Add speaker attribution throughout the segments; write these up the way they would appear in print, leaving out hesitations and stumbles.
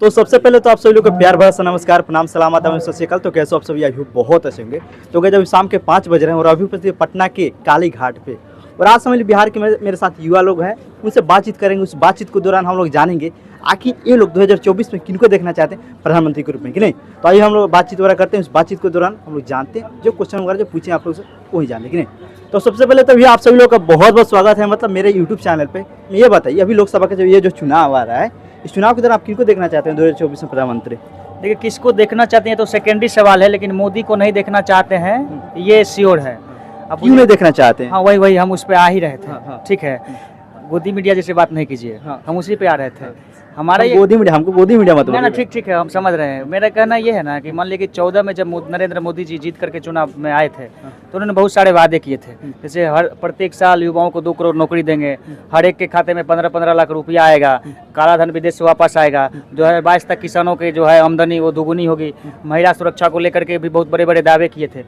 Speaker 1: तो सबसे पहले तो आप सभी लोग को प्यार भरा सा नमस्कार, प्रणाम, सलामत, सत श्री अकाल। तो कैसे आप सभी, आई होप बहुत अच्छे होंगे। तो गए जब शाम के 5 बज रहे हैं और अभी उपस्थित पटना के काली घाट पे, और आज समझ लीजिए बिहार के मेरे साथ युवा लोग हैं, उनसे बातचीत करेंगे। उस बातचीत के दौरान हम लोग जानेंगे आखिर ये लोग 2024 में किनको देखना चाहते हैं प्रधानमंत्री के रूप में कि नहीं। तो आइए हम लोग बातचीत वगैरह करते हैं। उस बातचीत के दौरान हम लोग जानते हैं, जो क्वेश्चन वगैरह जो पूछे आप लोग से वही जाने कि नहीं। तो सबसे पहले तो भैया आप सभी लोग का बहुत बहुत स्वागत है, मतलब मेरे यूट्यूब चैनल पे। ये बताइए, अभी लोकसभा का ये जो चुनाव आ रहा है, इस चुनाव के दौरान आप किनको देखना चाहते हैं 2024 में प्रधानमंत्री?
Speaker 2: देखिए, किसको देखना चाहते हैं तो सेकेंडरी सवाल है, लेकिन मोदी को नहीं देखना चाहते हैं, ये श्योर है।
Speaker 1: अब क्यों नहीं देखना चाहते हैं?
Speaker 2: हाँ, वही हम उस पर आ ही रहे थे।
Speaker 1: हाँ।
Speaker 2: ठीक है, गोदी मीडिया जैसे बात नहीं कीजिए।
Speaker 1: हाँ।
Speaker 2: हम उसी पे आ रहे थे। हमारा ये
Speaker 1: गोदी मीडिया, हमको गोदी मीडिया मत
Speaker 2: ना
Speaker 1: बोलिए।
Speaker 2: ठीक है, हम समझ रहे हैं। मेरा कहना ये है ना कि मान लीजिए कि 14 में जब नरेंद्र मोदी जी जीत करके चुनाव में आए थे, तो उन्होंने बहुत सारे वादे किए थे। जैसे प्रत्येक साल युवाओं को 2 करोड़ नौकरी देंगे, हर एक के खाते में 15-15 लाख रुपया आएगा, काला धन विदेश से वापस आएगा, 2022 तक किसानों के जो है आमदनी वो दोगुनी होगी, महिला सुरक्षा को लेकर के भी बहुत बड़े बड़े दावे किए थे।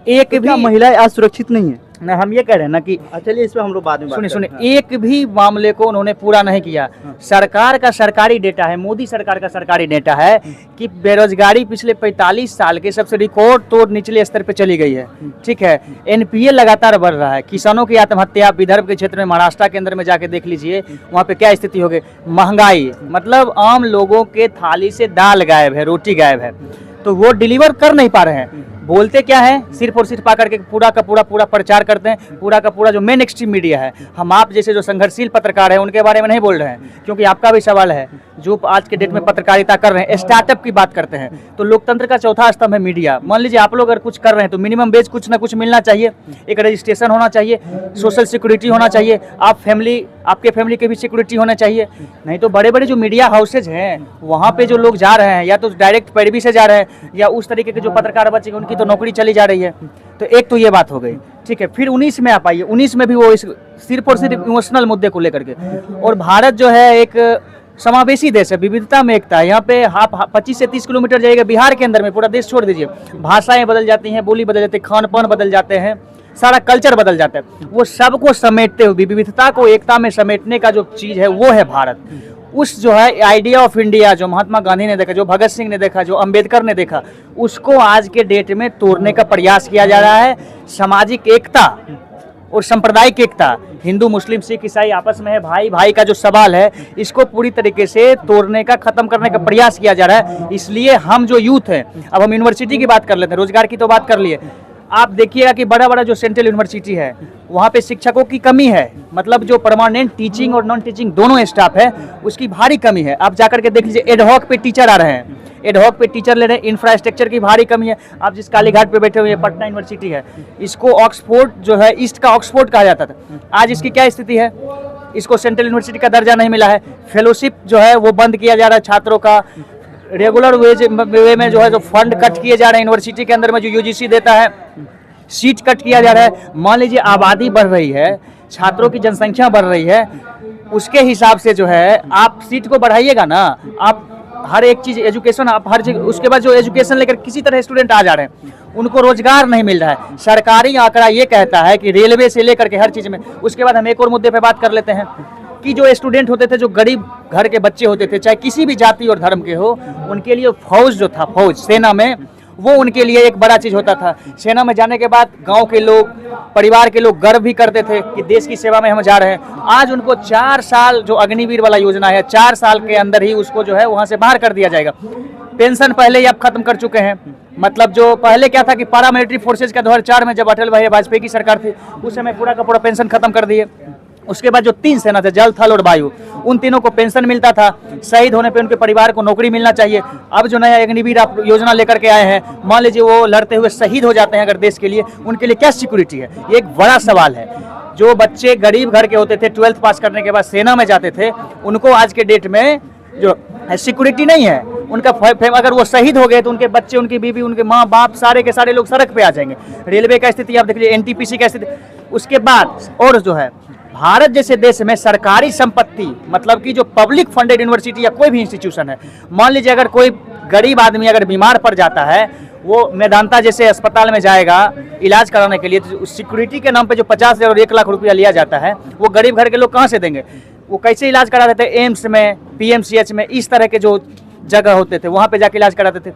Speaker 2: एक भी
Speaker 1: महिलाएं आज सुरक्षित नहीं है
Speaker 2: ना, हम ये कह रहे हैं ना कि
Speaker 1: चलिए इस पर हम लोग बाद में
Speaker 2: सुनिए, एक भी मामले को उन्होंने पूरा नहीं किया। सरकार का सरकारी डेटा है, मोदी सरकार का सरकारी डेटा है कि बेरोजगारी पिछले 45 साल के सबसे रिकॉर्ड तोड़ निचले स्तर पे चली गई है। ठीक है, एनपीए लगातार बढ़ रहा है, किसानों की आत्महत्या विदर्भ के क्षेत्र में, महाराष्ट्र के अंदर में जाके देख लीजिए, वहाँ पे क्या स्थिति हो गई। महंगाई, मतलब आम लोगों के थाली से दाल गायब है, रोटी गायब है, तो वो डिलीवर कर नहीं पा रहे हैं। बोलते क्या है, सिर्फ और सिर्फ आकर के पूरा का पूरा प्रचार करते हैं। पूरा का पूरा जो मेन एक्सट्रीम मीडिया है, हम आप जैसे जो संघर्षशील पत्रकार है उनके बारे में नहीं बोल रहे हैं, क्योंकि आपका भी सवाल है जो आज के डेट में पत्रकारिता कर रहे हैं, स्टार्टअप की बात करते हैं। तो लोकतंत्र का चौथा स्तंभ है मीडिया। मान लीजिए आप लोग अगर कुछ कर रहे हैं तो मिनिमम बेज कुछ ना कुछ मिलना चाहिए, एक रजिस्ट्रेशन होना चाहिए, सोशल सिक्योरिटी होना चाहिए, आपके फैमिली के भी सिक्योरिटी होना चाहिए। नहीं तो बड़े बड़े जो मीडिया हाउसेज हैं वहाँ पे जो लोग जा रहे हैं, या तो डायरेक्ट पैरवी से जा रहे हैं, या उस तरीके के जो पत्रकार बचे उनकी तो नौकरी चली जा रही है। तो एक तो ये बात हो गई। ठीक है, फिर 19 में आप आइए, 19 में भी वो सिर्फ और सिर्फ इमोशनल मुद्दे को लेकर के। और भारत जो है एक समावेशी देश है, विविधता में एकता है। यहाँ पे आप 25 से 30 किलोमीटर जाइएगा बिहार के अंदर में, पूरा देश छोड़ दीजिए, भाषाएं बदल जाती हैं, बोली बदल जाती है, खान पान बदल जाते हैं, सारा कल्चर बदल जाता है। वो सबको समेटते हुए, विविधता को एकता में समेटने का जो चीज़ है वो है भारत। उस जो है आइडिया ऑफ इंडिया जो महात्मा गांधी ने देखा, जो भगत सिंह ने देखा, जो अंबेडकर ने देखा, उसको आज के डेट में तोड़ने का प्रयास किया जा रहा है। सामाजिक एकता और सांप्रदायिक एकता, हिंदू मुस्लिम सिख ईसाई आपस में है, भाई भाई का जो सवाल है, इसको पूरी तरीके से तोड़ने का, खत्म करने का प्रयास किया जा रहा है। इसलिए हम जो यूथ हैं, अब हम यूनिवर्सिटी की बात कर लेते हैं, रोजगार की तो बात कर लिए। आप देखिएगा कि बड़ा बड़ा जो सेंट्रल यूनिवर्सिटी है वहाँ पे शिक्षकों की कमी है, मतलब जो परमानेंट टीचिंग और नॉन टीचिंग दोनों स्टाफ है उसकी भारी कमी है। आप जाकर के देख लीजिए, एडहॉक पे टीचर आ रहे हैं, एडहॉक पे टीचर ले रहे हैं, इंफ्रास्ट्रक्चर की भारी कमी है। आप जिस कालीघाट पे बैठे हुए पटना यूनिवर्सिटी है, इसको ऑक्सफोर्ड जो है, ईस्ट का ऑक्सफोर्ड कहा जाता था, आज इसकी क्या स्थिति है? इसको सेंट्रल यूनिवर्सिटी का दर्जा नहीं मिला है। फेलोशिप जो है वो बंद किया जा रहा है, छात्रों का रेगुलर वे में जो है जो फंड कट किए जा रहे हैं, यूनिवर्सिटी के अंदर में जो यूजीसी देता है, सीट कट किया जा रहा है। मान लीजिए आबादी बढ़ रही है, छात्रों की जनसंख्या बढ़ रही है, उसके हिसाब से जो है आप सीट को बढ़ाइएगा ना। आप हर एक चीज़, एजुकेशन आप हर जगह, उसके बाद जो एजुकेशन लेकर किसी तरह स्टूडेंट आ जा रहे हैं, उनको रोजगार नहीं मिल रहा है। सरकारी आंकड़ा ये कहता है कि रेलवे से लेकर के हर चीज़ में। उसके बाद हम एक और मुद्दे पे बात कर लेते हैं कि जो स्टूडेंट होते थे, जो गरीब घर के बच्चे होते थे, चाहे किसी भी जाति और धर्म के हो, उनके लिए फौज जो था, फौज सेना में, वो उनके लिए एक बड़ा चीज़ होता था। सेना में जाने के बाद गांव के लोग, परिवार के लोग गर्व भी करते थे कि देश की सेवा में हम जा रहे हैं। आज उनको 4 साल जो अग्निवीर वाला योजना है, 4 साल के अंदर ही उसको जो है वहाँ से बाहर कर दिया जाएगा। पेंशन पहले ही आप खत्म कर चुके हैं। मतलब जो पहले क्या था कि पारा मिलिट्री फोर्सेज का 2004 में जब अटल बिहारी वाजपेयी की सरकार थी, उस समय पूरा का पूरा पेंशन खत्म कर दिए। उसके बाद जो 3 सेना थे, जल थल और वायु, उन तीनों को पेंशन मिलता था। शहीद होने पे उनके परिवार को नौकरी मिलना चाहिए। अब जो नया अग्निवीर आप योजना लेकर के आए हैं, मान लीजिए वो लड़ते हुए शहीद हो जाते हैं अगर देश के लिए, उनके लिए क्या सिक्योरिटी है? ये एक बड़ा सवाल है। जो बच्चे गरीब घर के होते थे, 12th पास करने के बाद सेना में जाते थे, उनको आज के डेट में जो सिक्योरिटी नहीं है। उनका अगर वो शहीद हो गए तो उनके बच्चे, उनकी बीवी, उनके माँ बाप, सारे के सारे लोग सड़क पे आ जाएंगे। रेलवे का स्थिति आप देख लीजिए, एनटीपीसी का स्थिति। उसके बाद और जो है, भारत जैसे देश में सरकारी संपत्ति, मतलब कि जो पब्लिक फंडेड यूनिवर्सिटी या कोई भी इंस्टीट्यूशन है, मान लीजिए अगर कोई गरीब आदमी अगर बीमार पड़ जाता है, वो मेदांता जैसे अस्पताल में जाएगा इलाज कराने के लिए, तो सिक्योरिटी के नाम पे जो 50,000 और 1 लाख रुपया लिया जाता है, वो गरीब घर के लोग कहाँ से देंगे? वो कैसे इलाज करा देते हैं? एम्स में, पीएमसीएच में, इस तरह के जो जगह होते थे, वहाँ पे जाके इलाज कराते थे।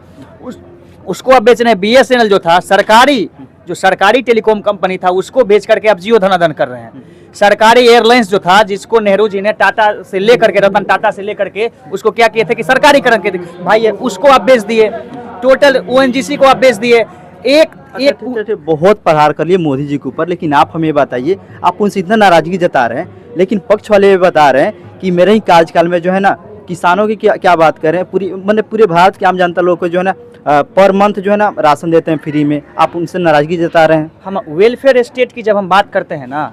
Speaker 2: उसको अब बेच रहे हैं। BSNL जो था सरकारी टेलीकॉम कंपनी था, उसको बेच करके अब जियो धनाधन कर रहे हैं। सरकारी एयरलाइंस जो था, जिसको नेहरू जी ने टाटा से लेकर के, रतन टाटा से लेकर के उसको क्या किए थे कि सरकारीकरण के भाई, उसको आप बेच दिए। टोटल ONGC को आप बेच दिए। एक
Speaker 1: बहुत प्रहार कर लिए मोदी जी के ऊपर, लेकिन आप हमें बताइए, आप उनसे इतना नाराजगी जता रहे हैं, लेकिन पक्ष वाले बता रहे हैं कि मेरे ही कार्यकाल में जो है ना किसानों की क्या बात करें, पूरे भारत के आम जनता लोग को जो है ना पर मंथ जो है ना राशन देते हैं फ्री में। आप उनसे नाराजगी जता रहे हैं।
Speaker 2: हम वेलफेयर स्टेट की जब हम बात करते हैं ना,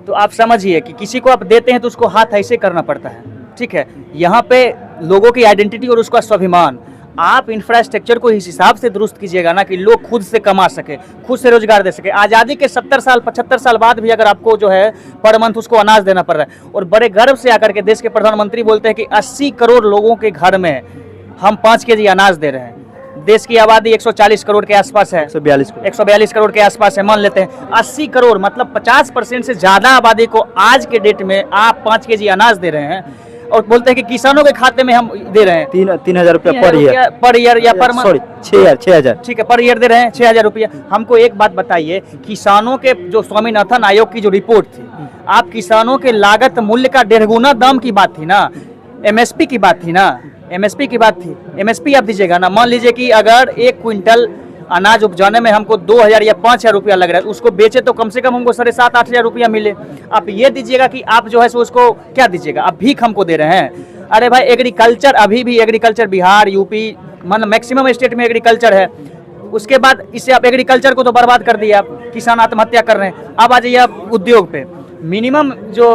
Speaker 2: तो आप समझिए कि किसी को आप देते हैं तो उसको हाथ ऐसे करना पड़ता है, ठीक है। यहाँ पे लोगों की आइडेंटिटी और उसका स्वाभिमान, आप इंफ्रास्ट्रक्चर को इस हिसाब से दुरुस्त कीजिएगा ना कि लोग खुद से कमा सके, खुद से रोजगार दे सके। आज़ादी के 70 साल 75 साल बाद भी अगर आपको जो है पर मंथ उसको अनाज देना पड़ रहा है, और बड़े गर्व से आकर के देश के प्रधानमंत्री बोलते हैं कि 80 करोड़ लोगों के घर में हम 5 केजी अनाज दे रहे हैं। देश की आबादी 140 करोड़ के आसपास है, 142 करोड़ के आसपास है, मान लेते हैं 80 करोड़, मतलब 50% से ज़्यादा आबादी को आज के डेट में आप 5 केजी अनाज दे रहे हैं, और बोलते हैं कि किसानों के खाते में हम दे रहे हैं
Speaker 1: 3,000 रुपया पर ईयर
Speaker 2: या पर मंथ,
Speaker 1: 6,000,
Speaker 2: ठीक है, पर ईयर दे रहे हैं 6,000 रुपया। हमको एक बात बताइए, किसानों के जो स्वामीनाथन आयोग की जो रिपोर्ट थी, आप किसानों के लागत मूल्य का 1.5 गुना दाम की बात थी ना, MSP की बात थी ना, MSP की बात थी। MSP आप दीजिएगा ना, मान लीजिए कि अगर 1 क्विंटल अनाज उपजाने में हमको 2,000 या 5,000 रुपया लग रहा है, उसको बेचे तो कम से कम हमको 7,500-8,000 रुपया मिले। आप ये दीजिएगा कि आप जो है सो उसको क्या दीजिएगा, आप भीख हमको दे रहे हैं। अरे भाई, एग्रीकल्चर अभी भी एग्रीकल्चर बिहार, यूपी, मतलब मैक्सिमम स्टेट में एग्रीकल्चर है। उसके बाद इससे आप एग्रीकल्चर को तो बर्बाद कर दिया, आप किसान आत्महत्या कर रहे हैं। अब आ जाइए आप उद्योग पे, मिनिमम जो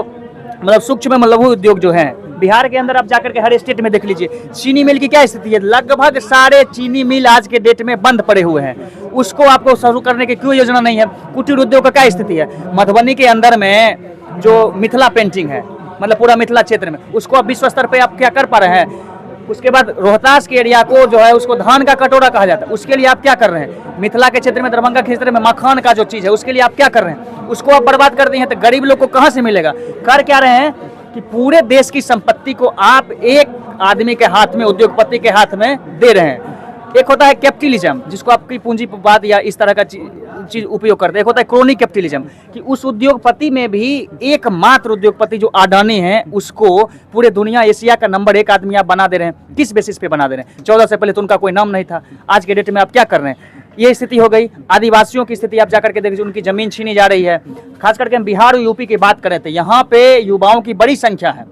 Speaker 2: मतलब सूक्ष्म लघु उद्योग जो है बिहार के अंदर, आप जाकर के हर स्टेट में देख लीजिए, चीनी मिल की क्या स्थिति है। लगभग सारे चीनी मिल आज के डेट में बंद पड़े हुए हैं। उसको आपको शुरू करने की क्यों योजना नहीं है। कुटीर उद्योग का क्या स्थिति है। मधुबनी के अंदर में जो मिथिला पेंटिंग है, मतलब पूरा मिथिला क्षेत्र में, उसको आप विश्व स्तर पे आप क्या कर पा रहे हैं। उसके बाद रोहतास के एरिया को जो है उसको धान का कटोरा कहा जाता है, उसके लिए आप क्या कर रहे हैं। मिथिला के क्षेत्र में, दरभंगा के क्षेत्र में मखान का जो चीज़ है, उसके लिए आप क्या कर रहे हैं। उसको आप बर्बाद कर दिए हैं, तो गरीब लोग को कहाँ से मिलेगा। कर क्या रहे हैं कि पूरे देश की संपत्ति को आप एक आदमी के हाथ में, उद्योगपति के हाथ में दे रहे हैं। एक होता है कैपिटलिज्म, जिसको आपकी पूंजीवाद या इस तरह का चीज उपयोग करते हैं। एक होता है क्रोनी कैपिटलिज्म, कि उस उद्योगपति में भी एकमात्र उद्योगपति जो अडानी है, उसको पूरे दुनिया एशिया का नंबर 1 आदमी आप बना दे रहे हैं। किस बेसिस पे बना दे रहे हैं। 14 से पहले तो उनका कोई नाम नहीं था। आज के डेट में आप क्या कर रहे हैं। ये स्थिति हो गई। आदिवासियों की स्थिति आप जाकर के देखिए, उनकी जमीन छीनी जा रही है। खास करके हम बिहार और यूपी की बात करें तो यहाँ पे युवाओं की बड़ी संख्या है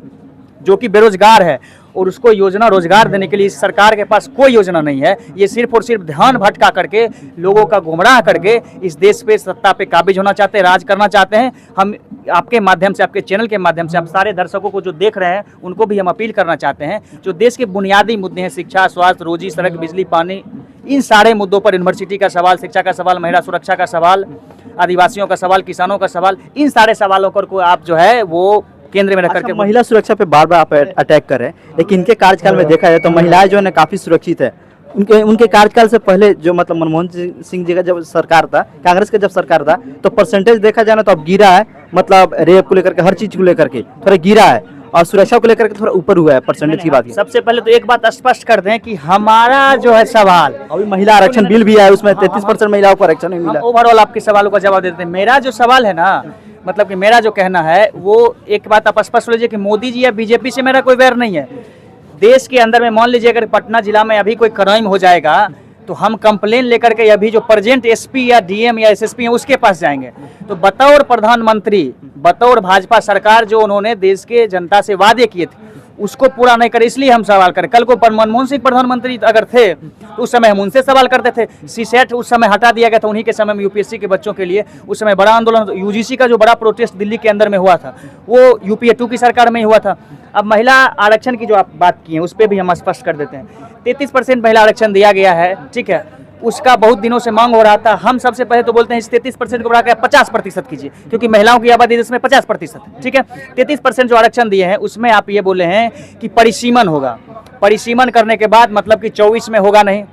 Speaker 2: जो कि बेरोजगार है, और उसको योजना रोजगार देने के लिए सरकार के पास कोई योजना नहीं है। ये सिर्फ और सिर्फ ध्यान भटका करके, लोगों का गुमराह करके इस देश पे सत्ता पे काबिज होना चाहते हैं, राज करना चाहते हैं। हम आपके माध्यम से, आपके चैनल के माध्यम से, आप सारे दर्शकों को जो देख रहे हैं उनको भी हम अपील करना चाहते हैं, जो देश के बुनियादी मुद्दे हैं, शिक्षा, स्वास्थ्य, रोजी, सड़क, बिजली, पानी, इन सारे मुद्दों पर, यूनिवर्सिटी का सवाल, शिक्षा का सवाल, महिला सुरक्षा का सवाल, आदिवासियों का सवाल, किसानों का सवाल, इन सारे सवालों पर को आप जो है वो केंद्र में रख करके।
Speaker 1: महिला सुरक्षा पे बार बार आप अटैक कर रहे हैं, लेकिन इनके कार्यकाल में देखा जाए तो महिलाएं जो है ना काफी सुरक्षित है। उनके कार्यकाल से पहले जो मतलब मनमोहन सिंह जी का जब सरकार था, कांग्रेस का जब सरकार था, तो परसेंटेज देखा जाए ना तो अब गिरा है। मतलब रेप को लेकर के, हर चीज को लेकर के थोड़ा गिरा है, और सुरक्षा को लेकर के थोड़ा ऊपर हुआ है परसेंटेज की बात।
Speaker 2: सबसे पहले तो एक बात स्पष्ट कर दें कि हमारा जो है सवाल,
Speaker 1: अभी महिला आरक्षण बिल भी है, उसमें 33% महिलाओं को आरक्षण नहीं मिला।
Speaker 2: ओवरऑल आपके सवालों का जवाब देते हैं। मेरा जो सवाल है ना, मतलब कि मेरा जो कहना है वो एक बात आप स्पष्ट लीजिए कि मोदी जी या बीजेपी से मेरा कोई वैर नहीं है। देश के अंदर में मान लीजिए अगर पटना जिला में अभी कोई क्राइम हो जाएगा तो हम कंप्लेन लेकर के अभी जो प्रेजेंट एसपी या डीएम या एसएसपी है उसके पास जाएंगे। तो बतौर प्रधानमंत्री, बतौर भाजपा सरकार, जो उन्होंने देश के जनता से वादे किए थे उसको पूरा नहीं करे, इसलिए हम सवाल करें। कल को मनमोहन सिंह प्रधानमंत्री अगर थे तो उस समय हम उनसे सवाल करते थे। सीसेट उस समय हटा दिया गया था, उन्हीं के समय में यूपीएससी के बच्चों के लिए उस समय बड़ा आंदोलन, यूजीसी का जो बड़ा प्रोटेस्ट दिल्ली के अंदर में हुआ था वो यूपीए 2 की सरकार में ही हुआ था। अब महिला आरक्षण की जो आप बात की है उस पर भी हम स्पष्ट कर देते हैं। 33% महिला आरक्षण दिया गया है, ठीक है, उसका बहुत दिनों से मांग हो रहा था। हम सबसे पहले तो बोलते हैं इस 33% को बढ़ाकर 50% कीजिए, क्योंकि महिलाओं की आबादी इसमें 50%, ठीक है। 33% जो आरक्षण दिए हैं उसमें आप ये बोले हैं कि परिसीमन होगा। परिसीमन करने के बाद मतलब कि 24 में होगा नहीं,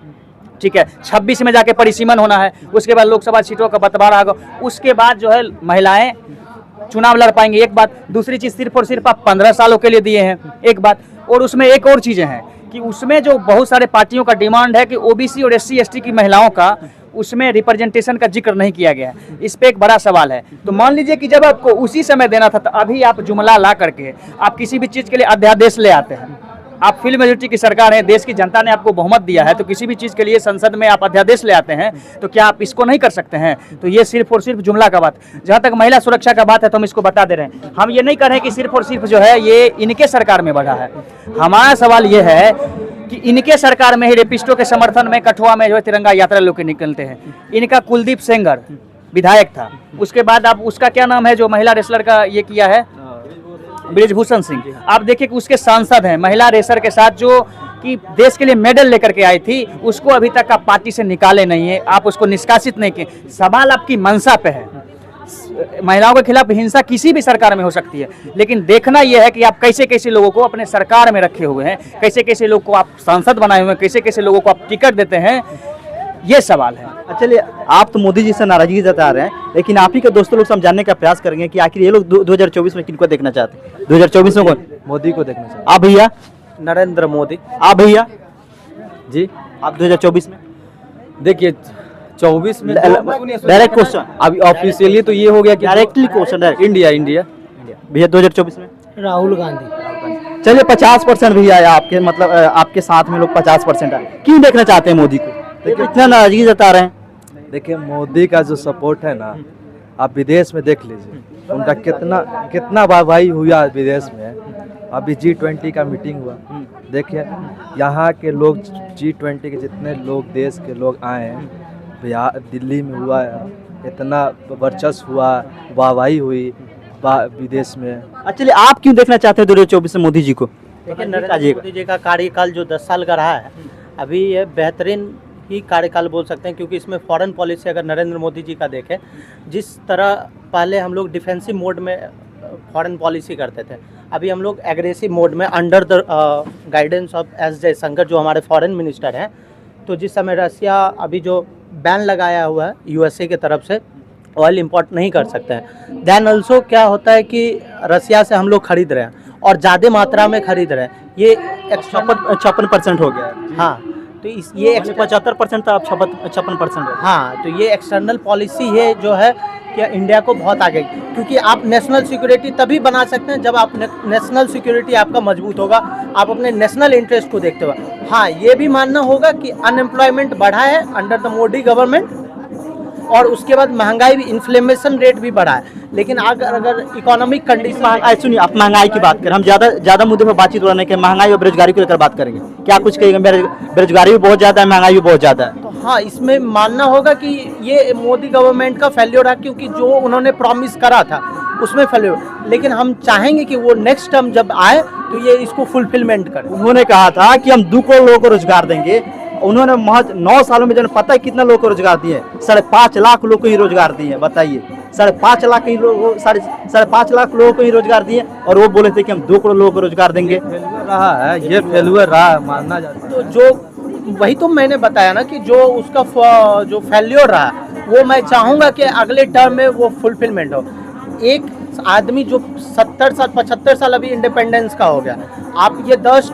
Speaker 2: ठीक है, 26 में जाके परिसीमन होना है। उसके बाद लोकसभा सीटों का बंटवारा होगा। उसके बाद जो है महिलाएं चुनाव लड़ पाएंगे, एक बात। दूसरी चीज सिर्फ और सिर्फ आप 15 सालों के लिए दिए हैं, एक बात। और उसमें एक और चीजें हैं कि उसमें जो बहुत सारे पार्टियों का डिमांड है कि ओबीसी और SC ST की महिलाओं का उसमें रिप्रेजेंटेशन का जिक्र नहीं किया गया है। इस पे एक बड़ा सवाल है। तो मान लीजिए कि जब आपको उसी समय देना था तो अभी आप जुमला ला करके आप किसी भी चीज़ के लिए अध्यादेश ले आते हैं। आप फुल मेजोरिटी की सरकार है, देश की जनता ने आपको बहुमत दिया है, तो किसी भी चीज़ के लिए संसद में आप अध्यादेश ले आते हैं, तो क्या आप इसको नहीं कर सकते हैं? तो ये सिर्फ और सिर्फ जुमला का बात। जहाँ तक महिला सुरक्षा का बात है तो हम इसको बता दे रहे हैं, हम ये नहीं कर रहे हैं कि सिर्फ और सिर्फ जो है ये इनके सरकार में बढ़ा है। हमारा सवाल ये है कि इनके सरकार में ही रेपिस्टों के समर्थन में कठुआ में जो है तिरंगा यात्रा लोग निकलते हैं। इनका कुलदीप सेंगर विधायक था, उसके बाद आप उसका क्या नाम है जो महिला रेसलर का ये किया है, ब्रिजभूषण सिंह, आप देखिए कि उसके सांसद हैं महिला रेसर के साथ जो कि देश के लिए मेडल लेकर के आई थी, उसको अभी तक आप पार्टी से निकाले नहीं है, आप उसको निष्कासित नहीं किए। सवाल आपकी मंशा पे है। महिलाओं के खिलाफ हिंसा किसी भी सरकार में हो सकती है, लेकिन देखना यह है कि आप कैसे कैसे लोगों को अपने सरकार में रखे हुए हैं, कैसे कैसे लोग को आप सांसद बनाए हुए हैं, कैसे कैसे लोगों को आप टिकट देते हैं, ये सवाल है।
Speaker 1: चलिए, आप तो मोदी जी से नाराजगी जता रहे हैं, लेकिन आप ही के दोस्तों लोग से हम जानने का प्रयास करेंगे कि आखिर ये लोग 2024 में किनको देखना चाहते हैं? 2024 में कौन?
Speaker 3: मोदी को देखना चाहिए।
Speaker 1: आप भैया?
Speaker 3: नरेंद्र मोदी।
Speaker 1: आप भैया
Speaker 3: जी,
Speaker 1: आप 2024 में?
Speaker 3: देखिए 24 में
Speaker 1: डायरेक्ट क्वेश्चन,
Speaker 3: अभी ऑफिशियली तो ये हो गया कि
Speaker 1: डायरेक्टली क्वेश्चन डायरेक्ट।
Speaker 3: इंडिया
Speaker 1: भैया 2024 में?
Speaker 4: राहुल गांधी।
Speaker 1: चलिए 50% भैया आया आपके, मतलब आपके साथ में लोग 50% आए। क्यों देखना चाहते हैं मोदी को? देखिए इतना नाराजगी जता रहे हैं।
Speaker 3: देखिए मोदी का जो सपोर्ट है ना, आप विदेश में देख लीजिए उनका कितना वाहवाही हुआ विदेश में। अभी G20 का मीटिंग हुआ, देखिए यहाँ के लोग G20 के जितने लोग देश के लोग आए हैं, बिहार दिल्ली में हुआ है, इतना वर्चस्व हुआ, वाहवाही हुई विदेश में।
Speaker 1: चलिए, आप क्यों देखना चाहते हैं 2024 में मोदी जी को?
Speaker 4: देखिए नरेंद्र मोदी जी का कार्यकाल जो 10 साल का रहा है, अभी ये बेहतरीन ही कार्यकाल बोल सकते हैं, क्योंकि इसमें फॉरेन पॉलिसी अगर नरेंद्र मोदी जी का देखें, जिस तरह पहले हम लोग डिफेंसिव मोड में फॉरेन पॉलिसी करते थे, अभी हम लोग एग्रेसिव मोड में under the guidance of S Jaishankar जो हमारे फॉरेन मिनिस्टर हैं। तो जिस समय रसिया अभी जो बैन लगाया हुआ है USA की तरफ से, ऑयल इंपोर्ट नहीं कर सकते हैं। देन ऑल्सो क्या होता है कि रसिया से हम लोग खरीद रहे हैं और ज़्यादा मात्रा में खरीद रहे हैं। ये
Speaker 1: 56% हो गया है।
Speaker 4: हाँ, तो ये
Speaker 1: 75% था, अब 56% है।
Speaker 4: हाँ, तो ये एक्सटर्नल पॉलिसी है जो है कि इंडिया को बहुत आगे, क्योंकि आप नेशनल सिक्योरिटी तभी बना सकते हैं जब आप नेशनल सिक्योरिटी आपका मजबूत होगा, आप अपने नेशनल इंटरेस्ट को देखते हुए। हाँ, ये भी मानना होगा कि अनएम्प्लॉयमेंट बढ़ा है अंडर द मोदी गवर्नमेंट, और उसके बाद महंगाई भी, इन्फ्लेमेशन रेट भी बढ़ा है। लेकिन अगर इकोनॉमिक कंडीशन,
Speaker 1: सुनिए, आप महंगाई की बात करें, हम ज़्यादा मुद्दे पर बातचीत हो रहे हैं कि महंगाई और बेरोजगारी को लेकर बात करेंगे। क्या कुछ कहेंगे? बेरोजगारी भी बहुत ज़्यादा है, महंगाई भी बहुत ज़्यादा है।
Speaker 4: तो हाँ, इसमें मानना होगा कि ये मोदी गवर्नमेंट का फेल्योर है, क्योंकि जो उन्होंने प्रॉमिस करा था उसमें फेल्योर। लेकिन हम चाहेंगे कि वो नेक्स्ट टर्म जब आए तो ये इसको फुलफिलमेंट करें।
Speaker 1: उन्होंने कहा था कि हम 2 करोड़ लोगों को रोजगार देंगे। उन्होंने महज 9 सालों में, जो पता है कितना लोगों को रोजगार दिए? 5.5 लाख लोगों को ही रोजगार दिए। बताइए, 5.5 लाख ही लोग, 5.5 लाख लोगों को ही रोजगार दिए, और वो बोले थे कि हम 2 करोड़ लोगों को रोजगार देंगे।
Speaker 3: रहा है, ये फेल्यूर रहा है, मानना जाता है।
Speaker 4: तो जो वही तो मैंने बताया ना कि जो उसका जो फेल्योर रहा, वो मैं चाहूँगा कि अगले टर्म में वो फुलफिलमेंट हो। एक आदमी जो 70 साल 75 साल अभी इंडिपेंडेंस का हो गया, आप ये 10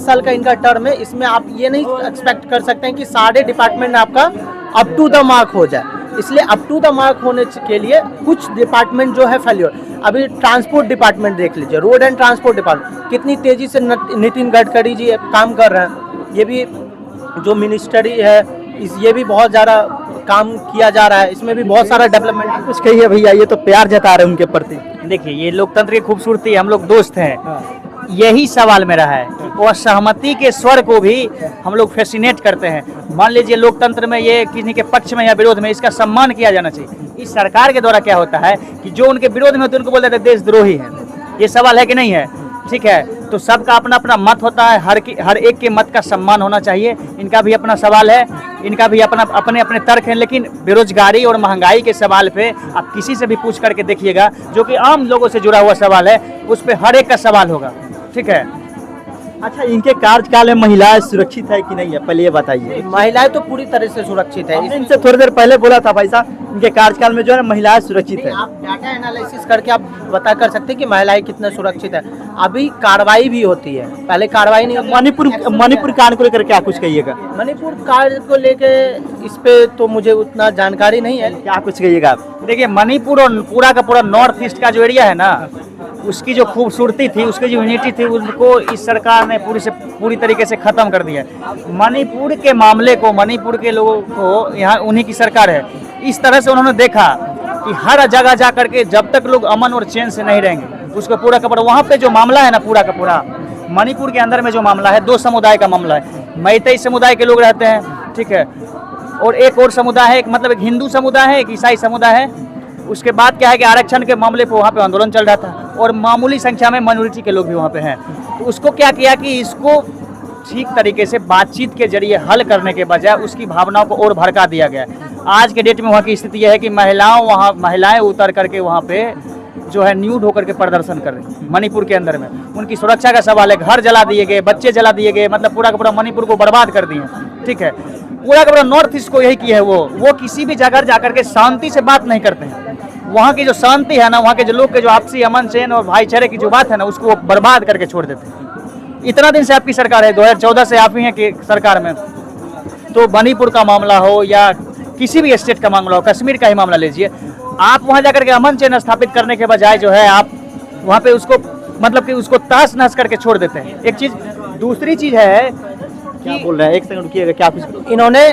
Speaker 4: साल का इनका टर्म है, इसमें आप ये नहीं एक्सपेक्ट कर सकते हैं कि सारे डिपार्टमेंट में आपका अप टू द मार्क हो जाए। इसलिए अप टू द मार्क होने के लिए कुछ डिपार्टमेंट जो है फेल्योर। अभी ट्रांसपोर्ट डिपार्टमेंट देख लीजिए, रोड एंड ट्रांसपोर्ट डिपार्टमेंट कितनी तेज़ी से नितिन गडकरी जी काम कर रहे हैं। ये भी जो मिनिस्ट्री है, ये भी बहुत ज़्यादा काम किया जा रहा है, इसमें भी बहुत सारा डेवलपमेंट।
Speaker 1: कुछ कहिए भैया, ये तो प्यार जता रहे हैं उनके प्रति।
Speaker 2: देखिए, ये लोकतंत्र की खूबसूरती, हम लोग दोस्त हैं। यही सवाल मेरा है कि वो सहमति के स्वर को भी हम लोग फैसिनेट करते हैं। मान लीजिए लोकतंत्र में ये किसी के पक्ष में या विरोध में, इसका सम्मान किया जाना चाहिए। इस सरकार के द्वारा क्या होता है कि जो उनके विरोध में होते हैं उनको बोलते हैं देशद्रोही है। ये सवाल है कि नहीं है? ठीक है, तो सबका अपना अपना मत होता है, हर एक के मत का सम्मान होना चाहिए। इनका भी अपना सवाल है, इनका भी अपने अपने तर्क हैं। लेकिन बेरोजगारी और महंगाई के सवाल पे आप किसी से भी पूछ करके देखिएगा, जो कि आम लोगों से जुड़ा हुआ सवाल है, उस पर हर एक का सवाल होगा। ठीक है।
Speaker 1: अच्छा, इनके कार्यकाल में महिलाएं सुरक्षित है कि नहीं है, पहले ये बताइए।
Speaker 4: महिलाएं तो पूरी तरह से सुरक्षित है।
Speaker 1: हमने इनसे थोड़ी देर पहले बोला था भाई साहब, इनके कार्यकाल में जो है ना महिलाएं सुरक्षित है।
Speaker 4: आप डाटा एनालिसिस करके आप बता कर सकते हैं कि महिलाएं कितना सुरक्षित है। अभी कार्रवाई भी होती है, पहले कार्रवाई नहीं होती।
Speaker 1: मणिपुर कांड को लेकर क्या कुछ कहिएगा?
Speaker 4: मणिपुर कांड को लेके इस पे तो मुझे उतना जानकारी नहीं है।
Speaker 1: क्या कुछ कहिएगा आप?
Speaker 2: देखिए, मणिपुर और पूरा का पूरा नॉर्थ ईस्ट का जो एरिया है ना, उसकी जो खूबसूरती थी, उसकी जो यूनिटी थी, उनको इस सरकार ने पूरी तरीके से ख़त्म कर दिया है। मणिपुर के मामले को, मणिपुर के लोगों को, यहाँ उन्हीं की सरकार है, इस तरह से उन्होंने देखा कि हर जगह जा करके जब तक लोग अमन और चैन से नहीं रहेंगे, उसको पूरा का पूरा वहाँ पे जो मामला है ना, पूरा का पूरा मणिपुर के अंदर में जो मामला है, 2 समुदाय का मामला है। मैतेई समुदाय के लोग रहते हैं, ठीक है, और एक और समुदाय है, मतलब एक हिंदू समुदाय है, एक ईसाई समुदाय है। उसके बाद क्या है कि आरक्षण के मामले पर वहाँ पे आंदोलन चल रहा था, और मामूली संख्या में माइनॉरिटी के लोग भी वहाँ पे हैं। तो उसको क्या किया कि इसको ठीक तरीके से बातचीत के जरिए हल करने के बजाय उसकी भावनाओं को और भड़का दिया गया। आज के डेट में वहाँ की स्थिति यह है कि महिलाएं उतर करके वहाँ पे जो है न्यूड होकर के प्रदर्शन कर रही हैं। मणिपुर के अंदर में उनकी सुरक्षा का सवाल है, घर जला दिए गए, बच्चे जला दिए गए, मतलब पूरा का पूरा मणिपुर को बर्बाद कर दिए, ठीक है। पूरा का पूरा नॉर्थ ईस्ट को यही किया है। वो किसी भी जगह जाकर के शांति से बात नहीं करते हैं। वहाँ की जो शांति है ना, वहाँ के जो लोग के जो आपसी अमन चैन और भाईचारे की जो बात है ना, उसको वो बर्बाद करके छोड़ देते हैं। इतना दिन से आपकी सरकार है, 2014 से आप ही हैं कि सरकार में, तो मणिपुर का मामला हो या किसी भी स्टेट का मामला हो, कश्मीर का ही मामला लीजिए, आप वहाँ जाकर के अमन चैन स्थापित करने के बजाय जो है आप वहाँ पे उसको मतलब कि उसको तहस नहस करके छोड़ देते हैं। एक चीज़, दूसरी चीज़ है,
Speaker 1: क्या बोल रहे हैं, एक सेकंड रुकिएगा। क्या कुछ
Speaker 4: इन्होंने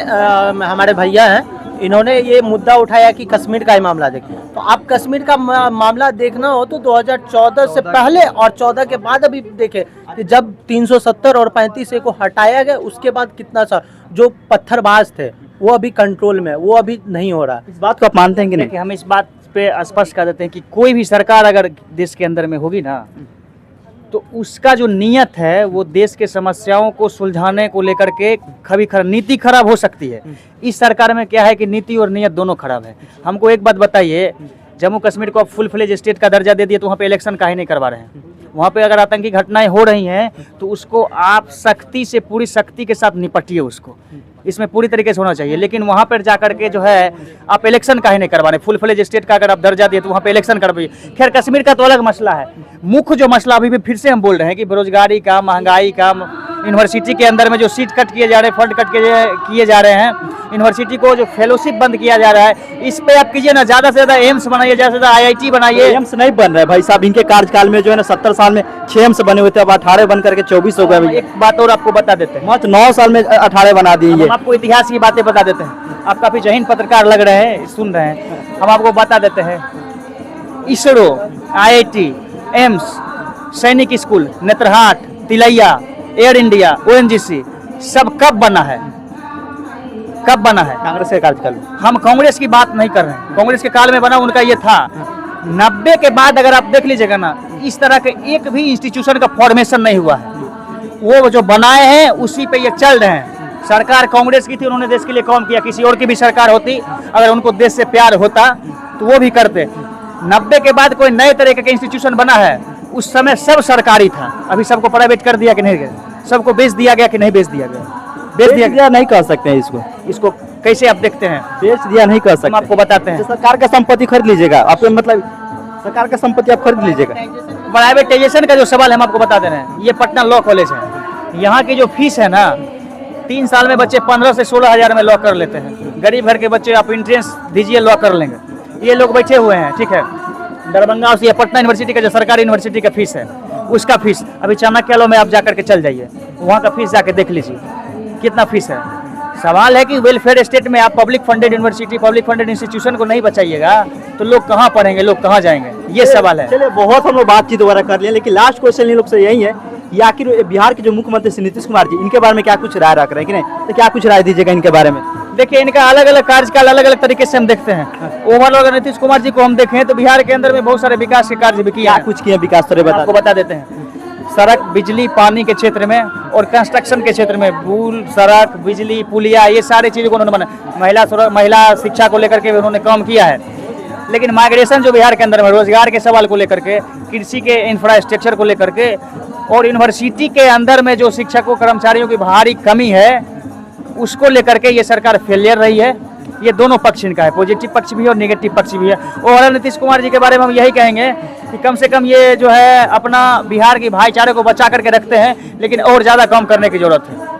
Speaker 4: हमारे भैया हैं, इन्होंने ये मुद्दा उठाया कि कश्मीर का ही मामला देखें। तो आप कश्मीर का मामला देखना हो तो 2014 से पहले और 14 के बाद अभी देखें कि जब 370 और 35A को हटाया गया, उसके बाद कितना सा जो पत्थरबाज थे वो अभी कंट्रोल में, वो अभी नहीं हो रहा।
Speaker 1: इस बात को आप मानते हैं कि नहीं?
Speaker 2: कि हम इस बात पे स्पष्ट कर देते हैं कि कोई भी सरकार अगर देश के अंदर में होगी ना, तो उसका जो नीयत है वो देश के समस्याओं को सुलझाने को लेकर के नीति खराब हो सकती है। इस सरकार में क्या है कि नीति और नीयत दोनों खराब है। हमको एक बात बताइए, जम्मू कश्मीर को आप फुल फ्लेज स्टेट का दर्जा दे दिया, तो वहाँ पे इलेक्शन काहे नहीं करवा रहे हैं? वहाँ पे अगर आतंकी घटनाएं हो रही हैं तो उसको आप सख्ती से, पूरी सख्ती के साथ निपटिए, उसको इसमें पूरी तरीके से होना चाहिए। लेकिन वहाँ पर जाकर के जो है आप इलेक्शन काहे नहीं करवा रहे? फुल फ्लेज स्टेट का अगर आप दर्जा दिए तो वहाँ पे इलेक्शन करवाइए। खैर, कश्मीर का तो अलग मसला है। मुख्य जो मसला अभी भी फिर से हम बोल रहे हैं कि बेरोजगारी का, महंगाई का, यूनिवर्सिटी के अंदर में जो सीट कट किए जा रहे हैं, फंड कट किए जा रहे हैं, यूनिवर्सिटी को जो फेलोशिप बंद किया जा रहा है, इस पे आप कीजिए ना, ज़्यादा से ज़्यादा एम्स बनाइए, ज़्यादा से ज़्यादा IIT बनाइए।
Speaker 1: एम्स नहीं बन रहा है भाई साहब, इनके कार्यकाल में जो है ना 70 साल में 6 एम्स बने हुए थे, अब 18 बन करके 24 हो गए।
Speaker 2: एक बात और आपको बता देते हैं,
Speaker 1: मात्र 9 साल में 18 बना दिए।
Speaker 2: हम आपको इतिहास की बातें बता देते हैं। आप काफ़ी जहीन पत्रकार लग रहे हैं, सुन रहे हैं, हम आपको बता देते हैं। ISRO, IIT, AIIMS, Sainik school, Netarhat, Tilaiya, Air India, ONGC सब कब बना है? कब बना है?
Speaker 1: कांग्रेस के कार्यकाल में।
Speaker 2: हम कांग्रेस की बात नहीं कर रहे हैं, कांग्रेस के काल में बना, उनका ये था। 90 के बाद अगर आप देख लीजिएगा ना, इस तरह के एक भी इंस्टीट्यूशन का फॉर्मेशन नहीं हुआ है। वो जो बनाए हैं उसी पे ये चल रहे हैं। सरकार कांग्रेस की थी, उन्होंने देश के लिए काम किया। किसी और की भी सरकार होती, अगर उनको देश से प्यार होता तो वो भी करते। 90 के बाद कोई नए तरीके के इंस्टीट्यूशन बना है, उस समय सब सरकारी था। अभी सबको प्राइवेट कर दिया कि नहीं गया? सबको बेच दिया गया कि नहीं बेच दिया गया?
Speaker 1: बेच दिया नहीं कह सकते हैं
Speaker 2: इसको कैसे आप देखते हैं?
Speaker 1: बेच दिया नहीं कह सकते,
Speaker 2: हम आपको बताते हैं।
Speaker 1: सरकार का संपत्ति खरीद लीजिएगा, आपको मतलब सरकार का संपत्ति आप खरीद लीजिएगा।
Speaker 2: प्राइवेटाइजेशन का जो सवाल है हम आपको बता दे रहे हैं। ये पटना लॉ कॉलेज है, यहाँ की जो फीस है ना, 3 साल में बच्चे 15 से 16 हज़ार में लॉ कर लेते हैं। गरीब घर के बच्चे आप इंट्रेंस दीजिए, लॉ कर लेंगे। ये लोग बैठे हुए हैं, ठीक है। दरभंगा से पटना यूनिवर्सिटी का जो सरकारी यूनिवर्सिटी का फीस है, उसका फीस अभी चाणक्य लॉ में आप जाकर के चल जाइए, वहाँ का फीस जाके देख लीजिए कितना फीस है। सवाल है कि वेलफेयर स्टेट में आप public funded university, public funded institution को नहीं बचाइएगा तो लोग कहाँ पढ़ेंगे, लोग कहाँ जाएंगे? ये सवाल है।
Speaker 1: चलिए, बहुत हम लोग बातचीत वगैरह कर लिए, लेकिन लास्ट क्वेश्चन इन लोग से यही है कि आखिर बिहार के जो मुख्यमंत्री श्री नीतीश कुमार जी, इनके बारे में क्या कुछ राय रख रहे हैं कि नहीं? तो क्या कुछ राय दीजिएगा इनके बारे में?
Speaker 2: देखिए, इनका अलग अलग कार्यकाल अलग अलग तरीके से हम देखते हैं। ओवरऑल अगर नीतीश कुमार जी को हम देखें तो बिहार के अंदर में बहुत सारे विकास के कार्य भी किया,
Speaker 1: कुछ किया विकास,
Speaker 2: आपको बता देते हैं। सड़क, बिजली, पानी के क्षेत्र में और कंस्ट्रक्शन के क्षेत्र में, पुल, सड़क, बिजली, पुलिया, ये सारी चीज़ों को उन्होंने बना। महिला शिक्षा को लेकर के उन्होंने काम किया है। लेकिन माइग्रेशन जो बिहार के अंदर में, रोजगार के सवाल को लेकर के, कृषि के इंफ्रास्ट्रक्चर को लेकर के और यूनिवर्सिटी के अंदर में जो शिक्षकों कर्मचारियों की भारी कमी है उसको लेकर के ये सरकार फेलियर रही है। ये दोनों पक्ष इनका है, पॉजिटिव पक्ष भी है और नेगेटिव पक्ष भी है। और नीतीश कुमार जी के बारे में हम यही कहेंगे कि कम से कम ये जो है अपना बिहार की भाईचारे को बचा करके रखते हैं, लेकिन और ज़्यादा काम करने की जरूरत है।